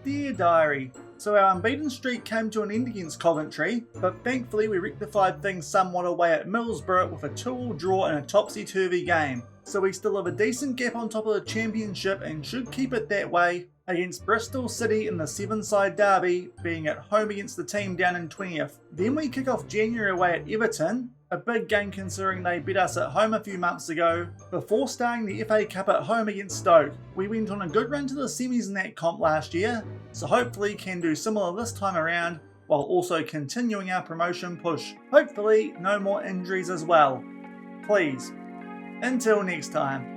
Dear Diary, so our unbeaten streak came to an end against Coventry, but thankfully we rectified things somewhat away at Middlesbrough with a 2-2 draw in a topsy-turvy game. So we still have a decent gap on top of the championship and should keep it that way against Bristol City in the Severnside Derby, being at home against the team down in 20th. Then we kick off January away at Everton, a big game considering they beat us at home a few months ago, before starting the FA Cup at home against Stoke. We went on a good run to the semis in that comp last year, so hopefully can do similar this time around, while also continuing our promotion push. Hopefully no more injuries as well. Please. Until next time.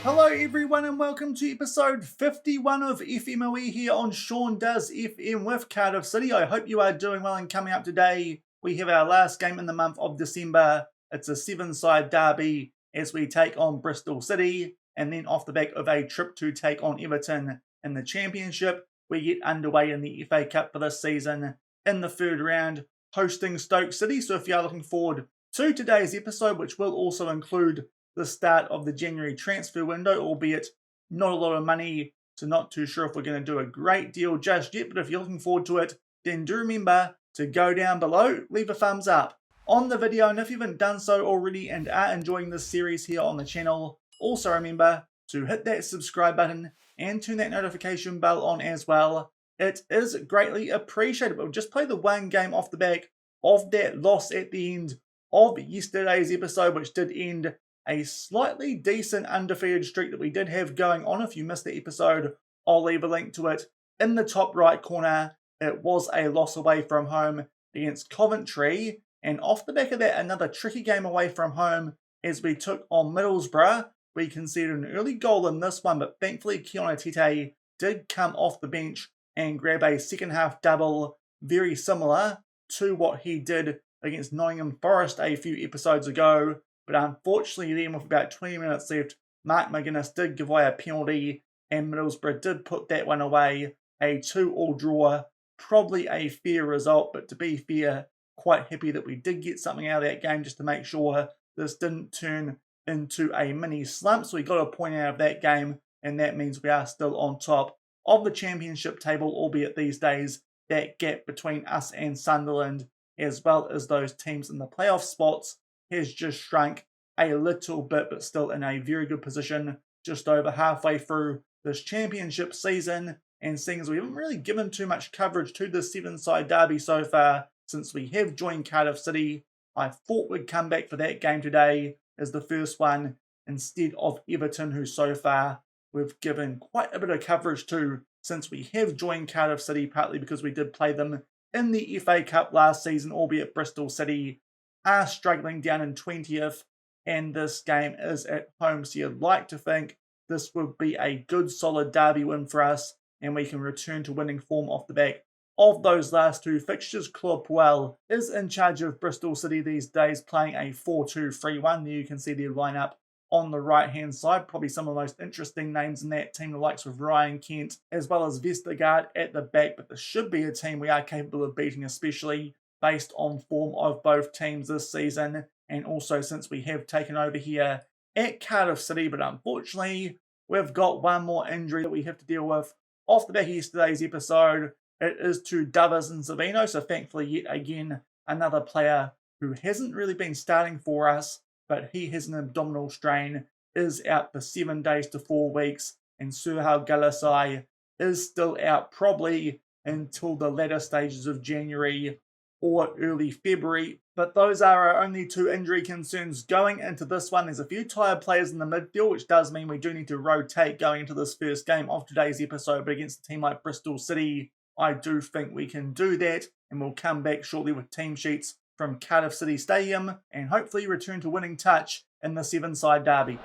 Hello everyone and welcome to episode 51 of FMOE here on Shaun Does FM with Cardiff City. I hope you are doing well, and coming up today we have our last game in the month of December. It's a Severnside Derby as we take on Bristol City, and then off the back of a trip to take on Everton in the Championship, we get underway in the FA Cup for this season in the third round, hosting Stoke City. So if you are looking forward to today's episode, which will also include the start of the January transfer window, albeit not a lot of money, so not too sure if we're going to do a great deal just yet, but if you're looking forward to it, then do remember to go down below, leave a thumbs up on the video, and if you haven't done so already and are enjoying this series here on the channel, also remember to hit that subscribe button and turn that notification bell on as well. It is greatly appreciated. We'll just play the one game off the back of that loss at the end of yesterday's episode, which did end a slightly decent undefeated streak that we did have going on. If you missed the episode, I'll leave a link to it in the top right corner. It was a loss away from home against Coventry, and off the back of that, another tricky game away from home as we took on Middlesbrough. We conceded an early goal in this one, but thankfully Keon Atete did come off the bench and grab a second half double, very similar to what he did against Nottingham Forest a few episodes ago. But unfortunately then, with about 20 minutes left, Mark McGuinness did give away a penalty and Middlesbrough did put that one away. A 2-2 draw, probably a fair result, but to be fair, quite happy that we did get something out of that game just to make sure this didn't turn into a mini slump. So we got a point out of that game, and that means we are still on top of the championship table, albeit these days that gap between us and Sunderland, as well as those teams in the playoff spots, has just shrunk a little bit, but still in a very good position just over halfway through this championship season. And seeing as we haven't really given too much coverage to the Severnside Derby so far since we have joined Cardiff City, I thought we'd come back for that game today as the first one instead of Everton, who so far we've given quite a bit of coverage to since we have joined Cardiff City, partly because we did play them in the FA Cup last season, albeit Bristol City are struggling down in 20th, and this game is at home, so you'd like to think this would be a good solid derby win for us, and we can return to winning form off the back of those last two fixtures. Claude Puel is in charge of Bristol City these days, playing a 4-2-3-1. There you can see their lineup on the right hand side. Probably some of the most interesting names in that team, the likes of Ryan Kent as well as Vestergaard at the back, but this should be a team we are capable of beating, especially based on form of both teams this season, and also since we have taken over here at Cardiff City. But unfortunately, we've got one more injury that we have to deal with off the back of yesterday's episode. It is to Dovers and Savino, so thankfully yet again another player who hasn't really been starting for us, but he has an abdominal strain, is out for 7 days to 4 weeks, and Surhal Galasai is still out probably until the latter stages of January or early February. But those are our only two injury concerns going into this one. There's a few tired players in the midfield, which does mean we do need to rotate going into this first game of today's episode. But against a team like Bristol City, I do think we can do that, and we'll come back shortly with team sheets from Cardiff City Stadium and hopefully return to winning touch in the Severnside Derby.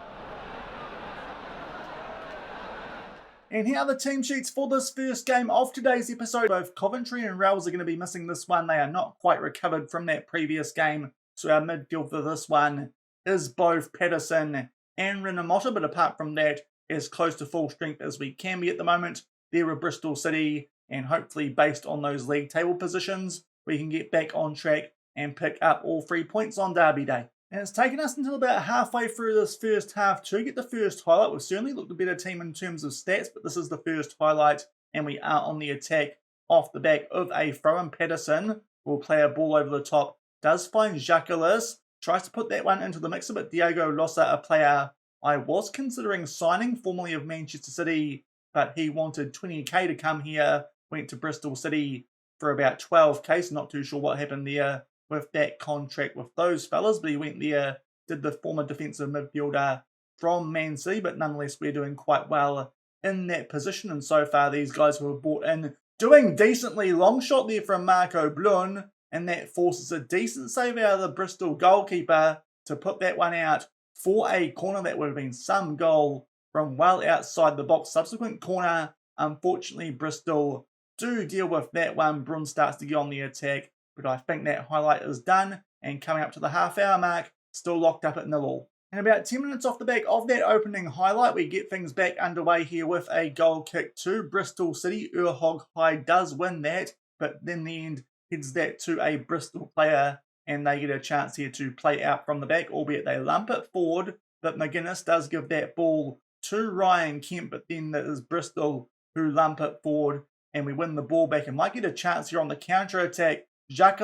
And here are the team sheets for this first game of today's episode. Both Coventry and Rels are going to be missing this one. They are not quite recovered from that previous game. So our midfield for this one is both Patterson and Rinamotta. But apart from that, as close to full strength as we can be at the moment. There are Bristol City. And hopefully based on those league table positions, we can get back on track and pick up all 3 points on Derby Day. And it's taken us until about halfway through this first half to get the first highlight. We've certainly looked a better team in terms of stats, but this is the first highlight, and we are on the attack off the back of a throw. And Patterson will play a ball over the top, does find Jacques, tries to put that one into the mixer, but Diego Losa, a player I was considering signing, formerly of Manchester City, but he wanted 20k to come here, went to Bristol City for about 12k, so not too sure what happened there with that contract with those fellas, but he went there, did the former defensive midfielder from Man City, but nonetheless we're doing quite well in that position, and so far these guys who have brought in doing decently. Long shot there from Marco Blun, and that forces a decent save out of the Bristol goalkeeper to put that one out for a corner. That would have been some goal from well outside the box. Subsequent corner, unfortunately Bristol do deal with that one. Brun starts to get on the attack, but I think that highlight is done, and coming up to the half-hour mark, still locked up at 0-0. And about 10 minutes off the back of that opening highlight, we get things back underway here with a goal kick to Bristol City. Urhog High does win that, but in the end heads that to a Bristol player, and they get a chance here to play out from the back, albeit they lump it forward, but McGuinness does give that ball to Ryan Kemp, but then it is Bristol who lump it forward, and we win the ball back and might get a chance here on the counter-attack. Jacques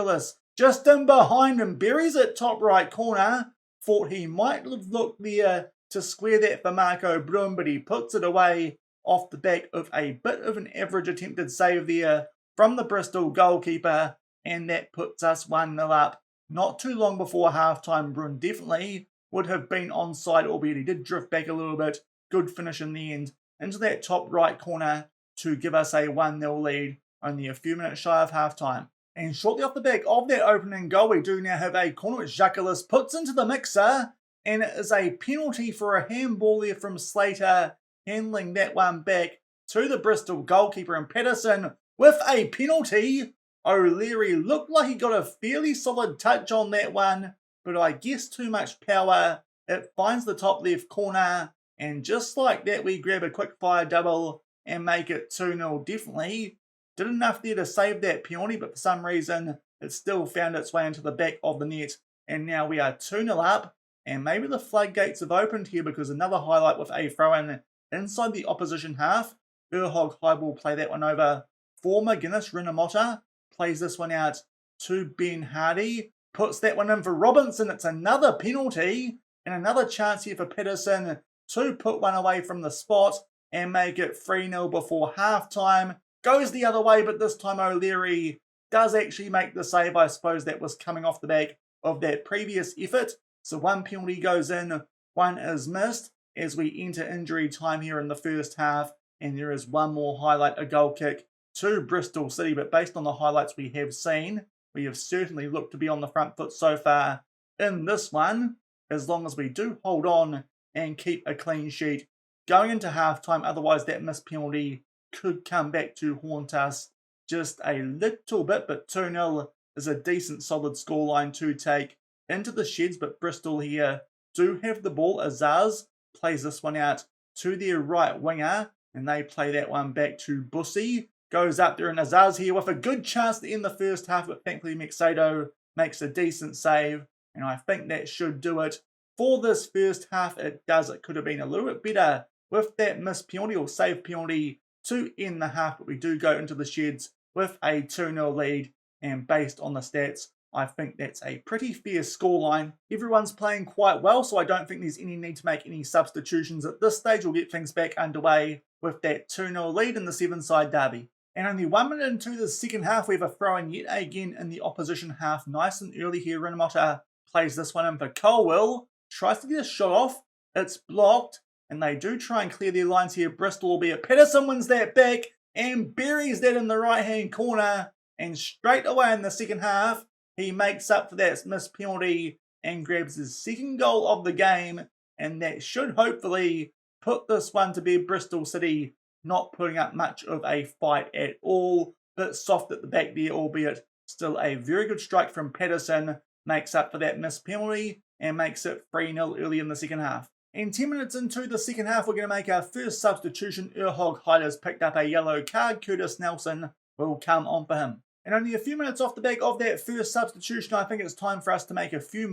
just in behind and buries it top right corner. Thought he might have looked there to square that for Marco Blum, but he puts it away off the back of a bit of an average attempted save there from the Bristol goalkeeper, and that puts us 1-0 up. Not too long before halftime, Brun definitely would have been onside, albeit he did drift back a little bit. Good finish in the end into that top right corner to give us a 1-0 lead, only a few minutes shy of halftime. And shortly off the back of that opening goal, we do now have a corner which Jacques puts into the mixer, and it is a penalty for a handball there from Slater, handling that one back to the Bristol goalkeeper. And Patterson with a penalty. O'Leary looked like he got a fairly solid touch on that one, but I guess too much power. It finds the top left corner, and just like that we grab a quick fire double and make it 2-0. Definitely did enough there to save that penalty, but for some reason it still found its way into the back of the net, and now we are 2-0 up, and maybe the floodgates have opened here, because another highlight with a throw-in inside the opposition half. Urhog High will play that one over for McGuinness. Rinamotta plays this one out to Ben Hardy, puts that one in for Robinson. It's another penalty, and another chance here for Patterson to put one away from the spot and make it 3-0 before half-time. Goes the other way, but this time O'Leary does actually make the save. I suppose that was coming off the back of that previous effort. So one penalty goes in, one is missed as we enter injury time here in the first half. And there is one more highlight, a goal kick to Bristol City. But based on the highlights we have seen, we have certainly looked to be on the front foot so far in this one, as long as we do hold on and keep a clean sheet going into halftime. Otherwise that missed penalty could come back to haunt us just a little bit, but 2-0 is a decent solid scoreline to take into the sheds. But Bristol here do have the ball. Azaz plays this one out to their right winger, and they play that one back to Bussy. Goes up there, and Azaz here with a good chance to end the first half, but thankfully Mexado makes a decent save, and I think that should do it for this first half. It does. It could have been a little bit better with that missed penalty or save penalty to end the half, but we do go into the sheds with a 2-0 lead, and based on the stats, I think that's a pretty fair scoreline. Everyone's playing quite well, so I don't think there's any need to make any substitutions at this stage. We'll get things back underway with that 2-0 lead in the Severnside Derby. And only 1 minute into the second half, we have a throw-in yet again in the opposition half. Nice and early here. Rinamotta plays this one in for Colwell, tries to get a shot off, it's blocked, and they do try and clear their lines here. Bristol, albeit Patterson wins that back and buries that in the right-hand corner. And straight away in the second half, he makes up for that missed penalty and grabs his second goal of the game. And that should hopefully put this one to bed. Bristol City not putting up much of a fight at all, but soft at the back there, albeit still a very good strike from Patterson, makes up for that missed penalty and makes it 3-0 early in the second half. And 10 minutes into the second half, we're going to make our first substitution. Urhog Hyder's picked up a yellow card. Curtis Nelson will come on for him. And only a few minutes off the back of that first substitution, I think it's time for us to make a few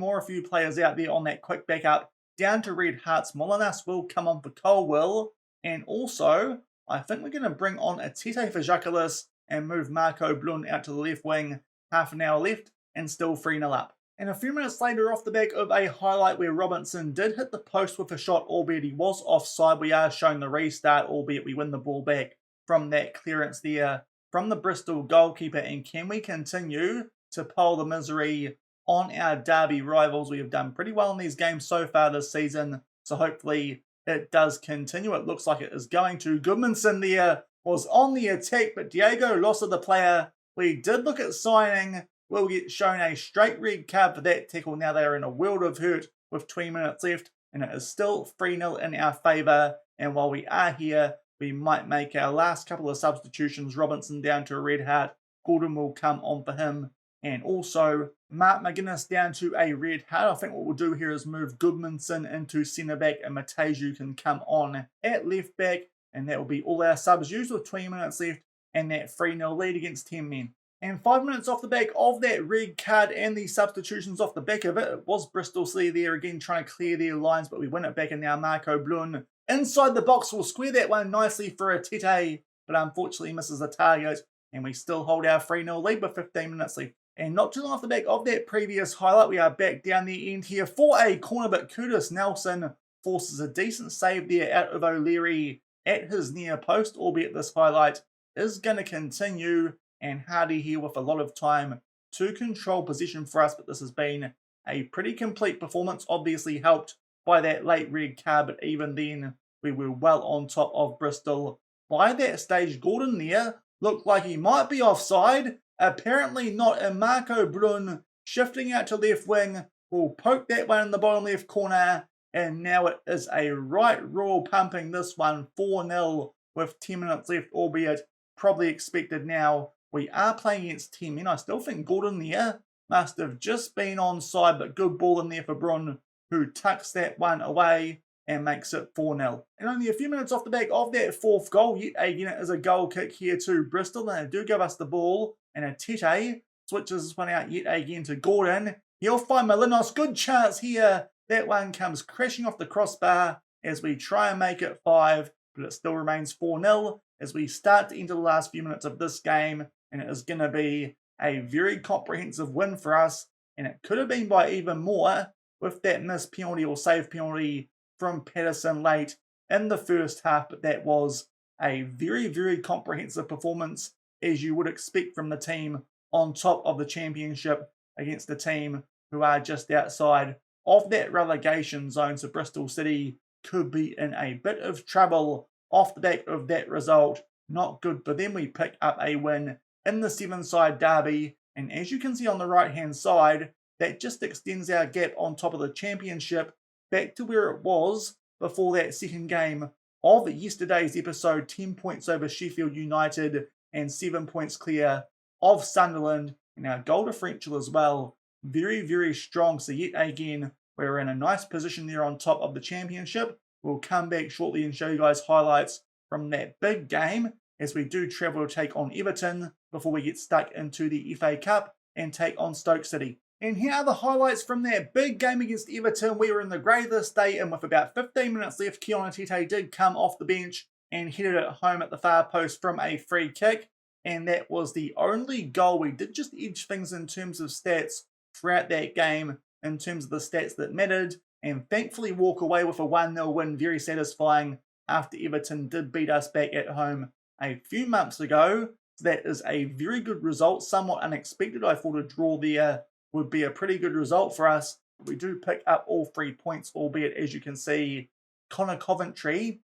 players out there on that quick backup. Down to Red Hearts, Molinas will come on for Colwell. And also, I think we're going to bring on a Tete for Jacquelis and move Marco Blund out to the left wing. Half an hour left and still 3-0 up. And a few minutes later, off the back of a highlight where Robinson did hit the post with a shot, albeit he was offside, we are shown the restart, albeit we win the ball back from that clearance there from the Bristol goalkeeper. And can we continue to pull the misery on our Derby rivals? We have done pretty well in these games so far this season, so hopefully it does continue. It looks like it is going to. Goodmanson there was on the attack, but Diego Losa, the player we did look at signing, will get shown a straight red card for that tackle. Now they are in a world of hurt with 20 minutes left, and it is still 3-0 in our favour. And while we are here, we might make our last couple of substitutions. Robinson down to a red heart. Gordon will come on for him. And also Mark McGuinness down to a red heart. I think what we'll do here is move Goodmanson into centre back, and Mateju can come on at left back. And that will be all our subs used with 20 minutes left and that 3-0 lead against 10 men. And 5 minutes off the back of that red card and the substitutions off the back of it, it was Bristol City there again trying to clear their lines, but we win it back, and now Marco Blund inside the box will square that one nicely for a Tete, but unfortunately misses the target, and we still hold our 3-0 lead with 15 minutes left. And not too long off the back of that previous highlight, we are back down the end here for a corner, but Curtis Nelson forces a decent save there out of O'Leary at his near post, albeit this highlight is going to continue. And Hardy here with a lot of time to control possession for us, but this has been a pretty complete performance, obviously helped by that late red card, but even then we were well on top of Bristol. By that stage, Gordon there looked like he might be offside, apparently not, and Marco Blund shifting out to left wing will poke that one in the bottom left corner, and now it is a right roar pumping this one 4-0 with 10 minutes left, albeit probably expected now. We are playing against 10 men. I still think Gordon there must have just been onside, but good ball in there for Brun, who tucks that one away and makes it 4-0. And only a few minutes off the back of that fourth goal, yet again it is a goal kick here to Bristol, and they do give us the ball, and a Tete switches this one out yet again to Gordon. He'll find Molinos, good chance here. That one comes crashing off the crossbar as we try and make it 5, but it still remains 4-0 as we start to enter the last few minutes of this game. And it is going to be a very comprehensive win for us. And it could have been by even more with that missed penalty or save penalty from Patterson late in the first half. But that was a very, very comprehensive performance, as you would expect from the team on top of the championship against a team who are just outside of that relegation zone. So Bristol City could be in a bit of trouble off the back of that result. Not good for them. We pick up a win in the Severnside Derby, and as you can see on the right hand side, that just extends our gap on top of the championship back to where it was before that second game of yesterday's episode. 10 points over Sheffield United and 7 points clear of Sunderland, and our goal differential as well very, very strong. So yet again we're in a nice position there on top of the championship. We'll come back shortly and show you guys highlights from that big game as we do travel to take on Everton before we get stuck into the FA Cup and take on Stoke City. And here are the highlights from that big game against Everton. We were in the grey this day, and with about 15 minutes left, Keona Tete did come off the bench and headed it home at the far post from a free kick. And that was the only goal. We did just edge things in terms of stats throughout that game, in terms of the stats that mattered, and thankfully walk away with a 1-0 win, very satisfying after Everton did beat us back at home a few months ago. So that is a very good result, somewhat unexpected. I thought a draw there would be a pretty good result for us. We do pick up all 3 points, albeit, as you can see, Connor Coventry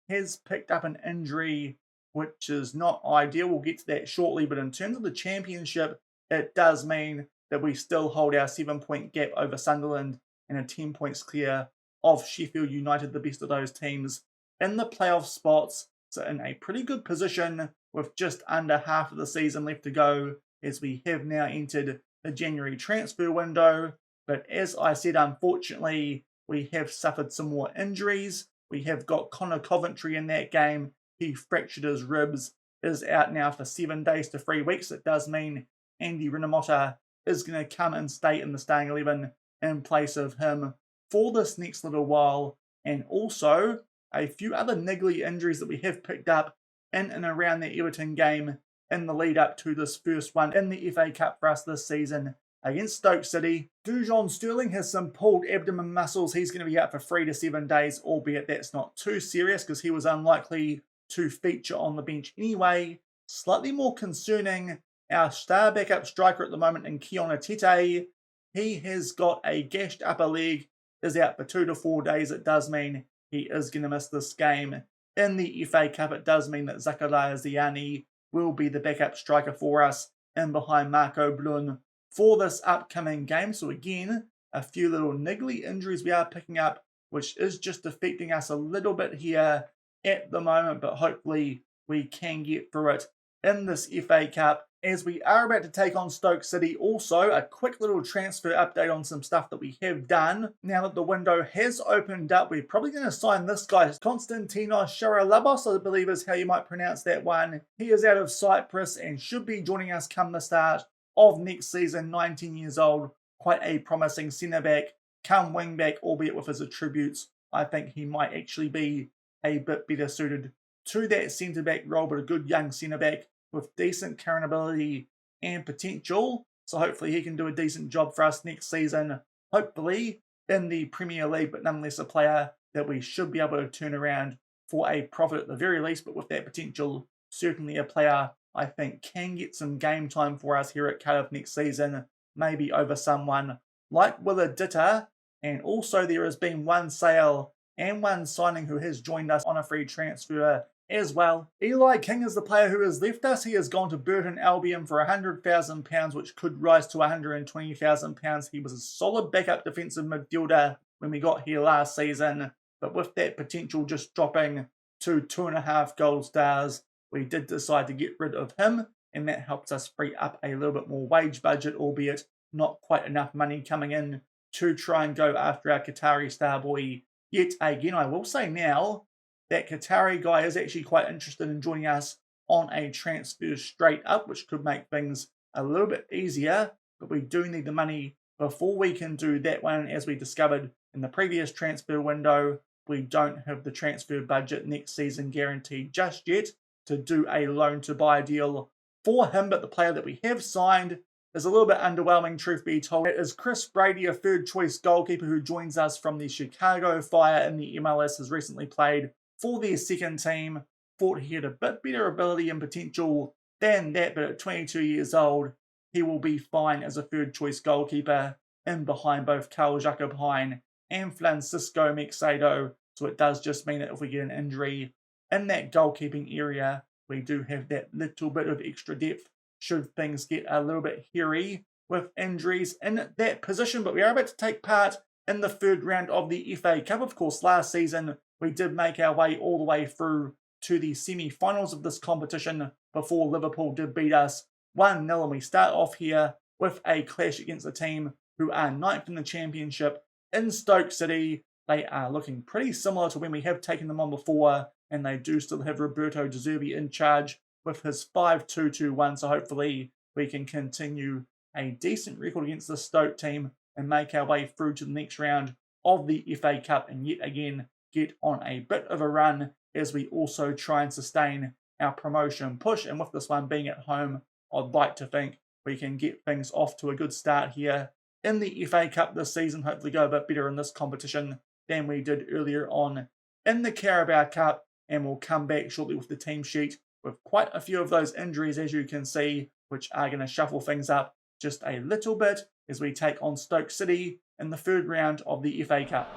has picked up an injury, which is not ideal. We'll get to that shortly, but in terms of the championship, it does mean that we still hold our 7-point gap over Sunderland and are 10 points clear of Sheffield United, the best of those teams in the playoff spots. So in a pretty good position with just under half of the season left to go, as we have now entered the January transfer window. But as I said, unfortunately, we have suffered some more injuries. We have got Connor Coventry in that game. He fractured his ribs, is out now for 7 days to 3 weeks. It does mean Andy Rinomhota is going to come and stay in the starting 11 in place of him for this next little while. And also a few other niggly injuries that we have picked up in and around the Everton game in the lead up to this first one in the FA Cup for us this season against Stoke City. Dujon Sterling has some pulled abdomen muscles. He's going to be out for 3 to 7 days, albeit that's not too serious because he was unlikely to feature on the bench anyway. Slightly more concerning, our star backup striker at the moment in Keona Tete, he has got a gashed upper leg, is out for 2 to 4 days. It does mean he is going to miss this game. In the FA Cup, it does mean that Zakaria Ziani will be the backup striker for us in behind Marco Blun for this upcoming game. So again, a few little niggly injuries we are picking up, which is just affecting us a little bit here at the moment, but hopefully we can get through it in this FA Cup as we are about to take on Stoke City. Also, a quick little transfer update on some stuff that we have done. Now that the window has opened up, we're probably going to sign this guy, Konstantinos Charalabos, I believe is how you might pronounce that one. He is out of Cyprus and should be joining us come the start of next season, 19 years old. Quite a promising centre-back, come wing-back, albeit with his attributes. I think he might actually be a bit better suited to that centre-back role, but a good young centre-back with decent current ability and potential. So hopefully he can do a decent job for us next season, hopefully in the Premier League, but nonetheless a player that we should be able to turn around for a profit at the very least, but with that potential, certainly a player I think can get some game time for us here at Cardiff next season, maybe over someone like Willard Ditter. And also there has been one sale and one signing who has joined us on a free transfer as well. Eli King is the player who has left us. He has gone to Burton Albion for £100,000, which could rise to £120,000. He was a solid backup defensive midfielder when we got here last season, but with that potential just dropping to 2.5 gold stars, we did decide to get rid of him, and that helps us free up a little bit more wage budget, albeit not quite enough money coming in to try and go after our Qatari star boy. Yet again, I will say now, that Qatari guy is actually quite interested in joining us on a transfer straight up, which could make things a little bit easier, but we do need the money before we can do that one. As we discovered in the previous transfer window, we don't have the transfer budget next season guaranteed just yet to do a loan to buy deal for him, but the player that we have signed is a little bit underwhelming, truth be told. It is Chris Brady, a third choice goalkeeper who joins us from the Chicago Fire in the MLS, has recently played for their second team. Thought he had a bit better ability and potential than that, but at 22 years old, he will be fine as a third choice goalkeeper in behind both Carl Jakob Hein and Francisco Mexedo. So it does just mean that if we get an injury in that goalkeeping area, we do have that little bit of extra depth should things get a little bit hairy with injuries in that position. But we are about to take part in the third round of the FA Cup. Of course, last season, we did make our way all the way through to the semi-finals of this competition before Liverpool did beat us 1-0. And we start off here with a clash against a team who are ninth in the championship in Stoke City. They are looking pretty similar to when we have taken them on before, and they do still have Roberto De Zerbi in charge with his 5-2-2-1. So hopefully we can continue a decent record against the Stoke team and make our way through to the next round of the FA Cup, and yet again get on a bit of a run as we also try and sustain our promotion push. And with this one being at home, I'd like to think we can get things off to a good start here in the FA Cup this season, hopefully go a bit better in this competition than we did earlier on in the Carabao Cup. And we'll come back shortly with the team sheet with quite a few of those injuries, as you can see, which are going to shuffle things up just a little bit as we take on Stoke City in the third round of the FA Cup.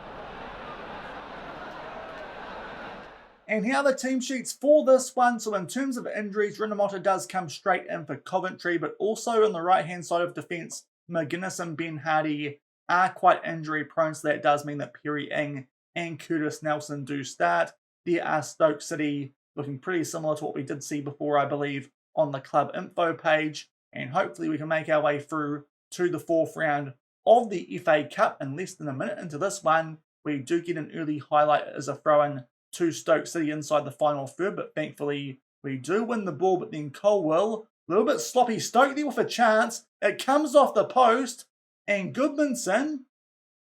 And here are the team sheets for this one. So in terms of injuries, Rinomhota does come straight in for Coventry, but also on the right-hand side of defence, McGuinness and Ben Hardy are quite injury prone, so that does mean that Perry Ing and Curtis Nelson do start. There are Stoke City looking pretty similar to what we did see before, I believe, on the club info page. And hopefully we can make our way through to the fourth round of the FA Cup in less than a minute into this one. We do get an early highlight as a throw-in to Stoke City inside the final third, but thankfully we do win the ball. But then Colwell, a little bit sloppy Stoke there with a chance. It comes off the post, and Goodmanson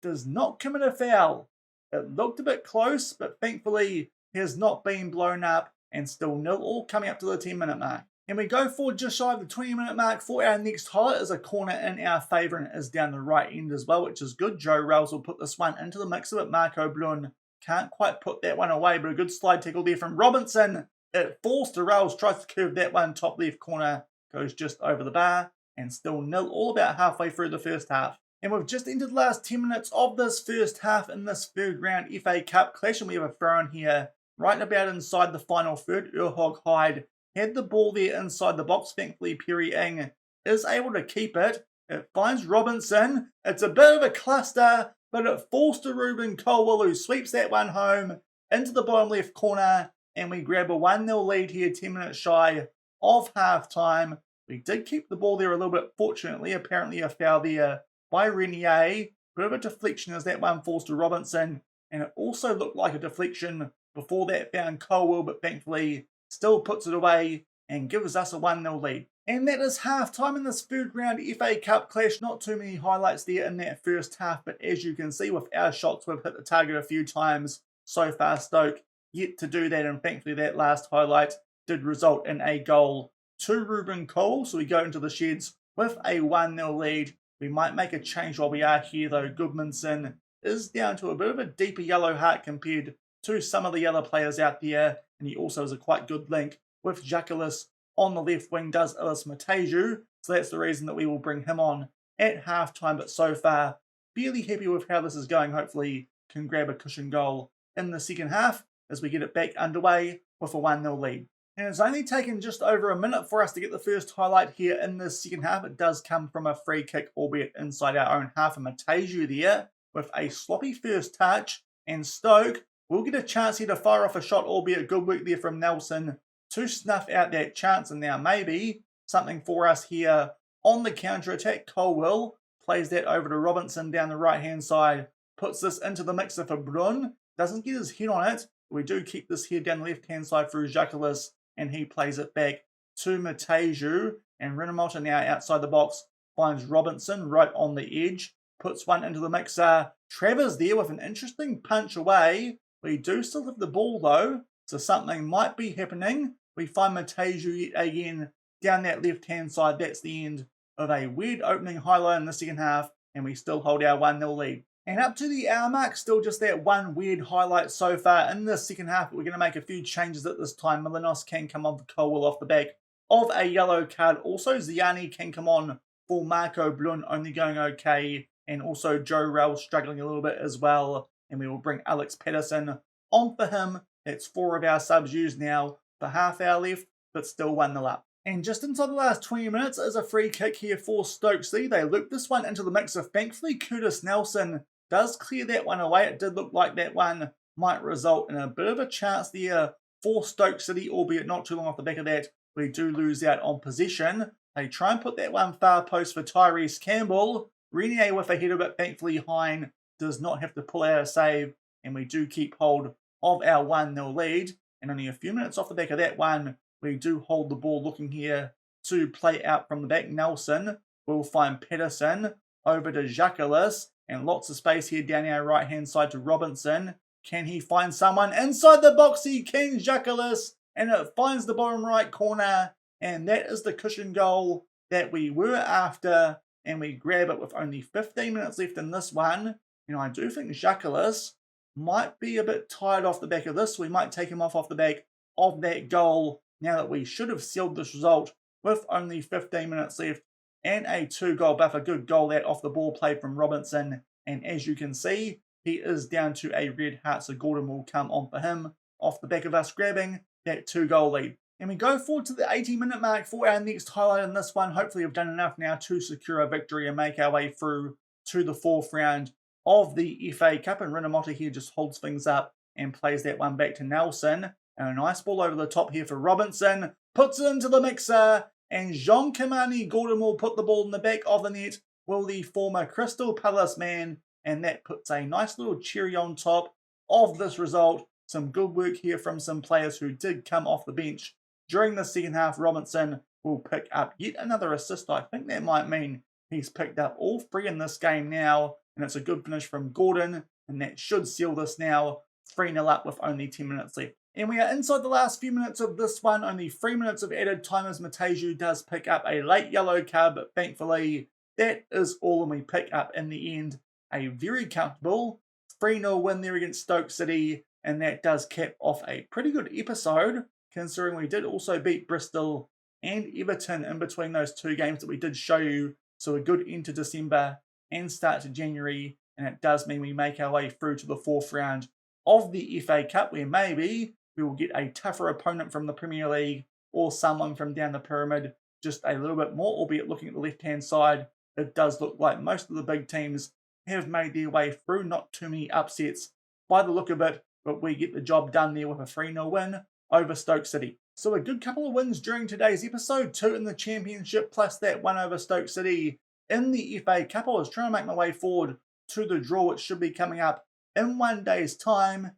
does not commit a foul. It looked a bit close, but thankfully he has not been blown up, and still 0-all coming up to the 10-minute mark. And we go forward just shy of the 20-minute mark for our next highlight as a corner in our favour, and it is down the right end as well, which is good. Joe Ralls will put this one into the mix of it. Marco Blun can't quite put that one away, but a good slide tackle there from Robinson. It falls to Ralls, tries to curve that one, top left corner, goes just over the bar, and still 0-all about halfway through the first half. And we've just entered the last 10 minutes of this first half in this third round FA Cup clash, and we have a throw in here right about inside the final third. Urhog Hyde had the ball there inside the box. Thankfully, Perry Ing is able to keep it. It finds Robinson. It's a bit of a cluster, but it falls to Ruben Colwell, who sweeps that one home into the bottom left corner, and we grab a 1-0 lead here, 10 minutes shy of half-time. We did keep the ball there a little bit, fortunately. Apparently a foul there by Renier. Bit of a deflection as that one falls to Robinson, and it also looked like a deflection before that found Colwell, but thankfully still puts it away and gives us a 1-0 lead. And that is half-time in this third round FA Cup clash. Not too many highlights there in that first half, but as you can see with our shots, we've hit the target a few times so far. Stoke yet to do that, and thankfully that last highlight did result in a goal to Ruben Cole. So we go into the sheds with a 1-0 lead. We might make a change while we are here though. Goodmanson is down to a bit of a deeper yellow heart compared to some of the other players out there, and he also has a quite good link with Jacquelis on the left wing, does Ellis Mateju, so that's the reason that we will bring him on at half-time. But so far, fairly happy with how this is going. Hopefully can grab a cushion goal in the second half as we get it back underway with a 1-0 lead. And it's only taken just over a minute for us to get the first highlight here in the second half. It does come from a free kick, albeit inside our own half, and Mateju there with a sloppy first touch, and Stoke will get a chance here to fire off a shot, albeit good work there from Nelson to snuff out that chance. And now maybe something for us here on the counter-attack. Colwell plays that over to Robinson down the right-hand side, puts this into the mixer for Brun, doesn't get his head on it. We do keep this here down the left-hand side through Jacquelis, and he plays it back to Mateju, and Renamotta now outside the box finds Robinson right on the edge, puts one into the mixer. Travers there with an interesting punch away. We do still have the ball though, so something might be happening. We find Mateju again down that left-hand side. That's the end of a weird opening highlight in the second half, and we still hold our 1-0 lead. And up to the hour mark, still just that one weird highlight so far in the second half. We're going to make a few changes at this time. Milinos can come on for Colwell off the back of a yellow card. Also, Ziani can come on for Marco Blun, only going okay. And also Joe Rell struggling a little bit as well. And we will bring Alex Patterson on for him. That's 4 of our subs used now for half hour left, but still 1-0 up. And just inside the last 20 minutes is a free kick here for Stoke City. They loop this one into the mixer. Thankfully, Curtis Nelson does clear that one away. It did look like that one might result in a bit of a chance there for Stoke City, albeit not too long off the back of that. We do lose out on possession. They try and put that one far post for Tyrese Campbell. Renier with a header, but thankfully Hine does not have to pull out a save, and we do keep hold of our 1-0 lead. And only a few minutes off the back of that one, we do hold the ball, looking here to play out from the back. Nelson will find Patterson over to Jacquelis, and lots of space here down our right-hand side to Robinson. Can he find someone inside the box? He can, Jacquelis, and it finds the bottom right corner, and that is the cushion goal that we were after, and we grab it with only 15 minutes left in this one. You know, I do think Jacquelis might be a bit tired off the back of this. We might take him off the back of that goal now that we should have sealed this result with only 15 minutes left. And a 2-goal buffer. Good goal that off the ball play from Robinson. And as you can see, he is down to a red heart, so Gordon will come on for him off the back of us grabbing that 2-goal lead. And we go forward to the 80-minute mark for our next highlight in this one. Hopefully we've done enough now to secure a victory and make our way through to the fourth round of the FA Cup. And Renamotta here just holds things up and plays that one back to Nelson. And a nice ball over the top here for Robinson. Puts it into the mixer. And Jean Kimani Gordon will put the ball in the back of the net. Will the former Crystal Palace man. And that puts a nice little cherry on top of this result. Some good work here from some players who did come off the bench during the second half. Robinson will pick up yet another assist. I think that might mean he's picked up all 3 in this game now. And it's a good finish from Gordon. And that should seal this now. 3-0 up with only 10 minutes left. And we are inside the last few minutes of this one. Only 3 minutes of added time as Mateju does pick up a late yellow card. But thankfully, that is all and we pick up in the end. A very comfortable 3-0 win there against Stoke City. And that does cap off a pretty good episode, considering we did also beat Bristol and Everton in between those 2 games that we did show you. So a good end to December and start to January. And it does mean we make our way through to the 4th round of the FA Cup, where maybe we will get a tougher opponent from the Premier League or someone from down the pyramid just a little bit more, albeit looking at the left-hand side, it does look like most of the big teams have made their way through. Not too many upsets by the look of it, but we get the job done there with a 3-0 win over Stoke City. So a good couple of wins during today's episode, 2 in the Championship plus that one over Stoke City in the FA Cup. I was trying to make my way forward to the draw, which should be coming up in 1 day's time.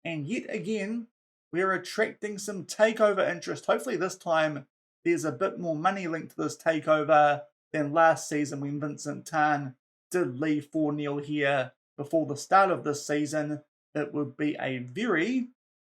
And yet again, we're attracting some takeover interest. Hopefully this time there's a bit more money linked to this takeover than last season when Vincent Tan did leave 4-0 here before the start of this season. It would be a very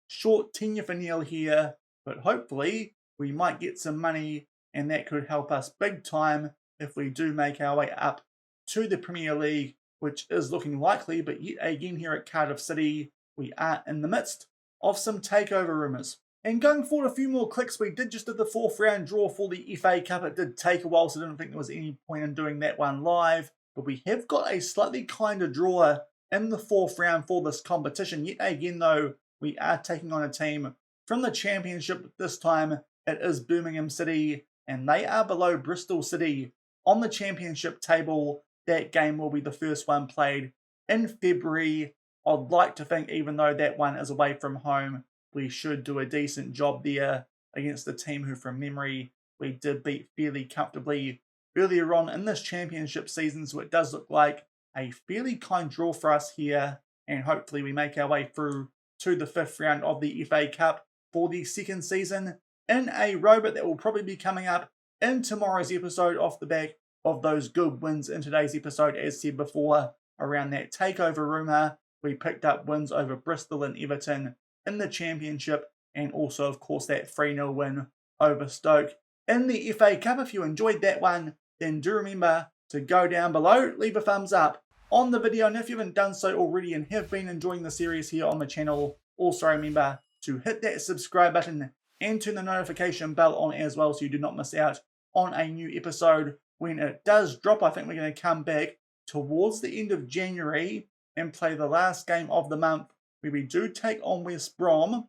short tenure for Neil here, but hopefully we might get some money and that could help us big time if we do make our way up to the Premier League, which is looking likely. But yet again here at Cardiff City, we are in the midst of some takeover rumours. And going forward a few more clicks, we did just do the 4th round draw for the FA Cup. It did take a while, so I didn't think there was any point in doing that one live. But we have got a slightly kinder draw in the 4th round for this competition. Yet again though, we are taking on a team from the Championship. This time it is Birmingham City, and they are below Bristol City on the Championship table. That game will be the first one played in February. I'd like to think, even though that one is away from home, we should do a decent job there against the team who, from memory, we did beat fairly comfortably earlier on in this Championship season. So it does look like a fairly kind draw for us here, and hopefully we make our way through to the 5th round of the FA Cup for the 2nd season in a row. But that will probably be coming up in tomorrow's episode off the back of those good wins in today's episode. As said before, around that takeover rumour, we picked up wins over Bristol and Everton in the Championship, and also of course that 3-0 win over Stoke in the FA Cup. If you enjoyed that one, then do remember to go down below, leave a thumbs up on the video, and if you haven't done so already and have been enjoying the series here on the channel, also remember to hit that subscribe button and turn the notification bell on as well, so you do not miss out on a new episode when it does drop. I think we're going to come back towards the end of January and play the last game of the month, where we do take on West Brom.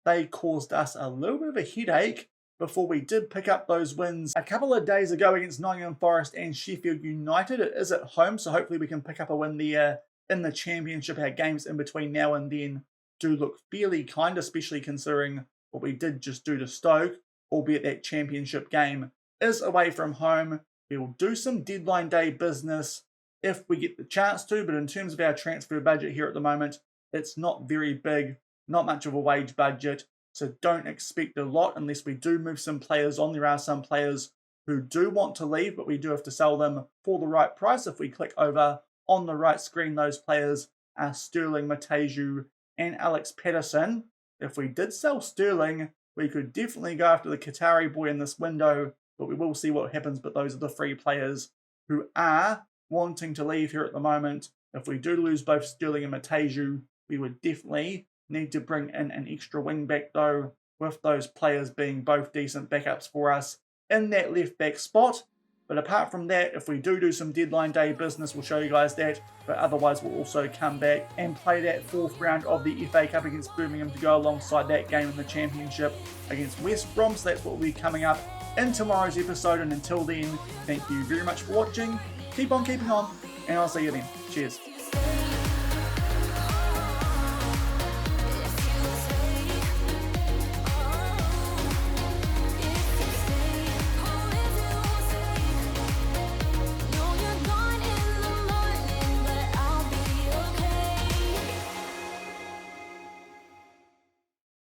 They caused us a little bit of a headache before we did pick up those wins a couple of days ago against Nottingham Forest and Sheffield United. It is at home, so hopefully we can pick up a win there in the Championship. Our games in between now and then do look fairly kind, especially considering what we did just do to Stoke, albeit that Championship game is away from home. We will do some deadline day business if we get the chance to, but in terms of our transfer budget here at the moment, it's not very big, not much of a wage budget, so don't expect a lot unless we do move some players on. There are some players who do want to leave, but we do have to sell them for the right price. If we click over on the right screen, those players are Sterling, Mateju and Alex Patterson. If we did sell Sterling, we could definitely go after the Qatari boy in this window, but we will see what happens. But those are the 3 players who are wanting to leave here at the moment. If we do lose both Sterling and Mateju, we would definitely need to bring in an extra wing back though, with those players being both decent backups for us in that left back spot. But apart from that, if we do some deadline day business, we'll show you guys that. But otherwise, we'll also come back and play that 4th round of the FA Cup against Birmingham to go alongside that game in the Championship against West Brom. So that's what will be coming up in tomorrow's episode. And until then, thank you very much for watching. Keep on keeping on, and I'll see you then. Cheers.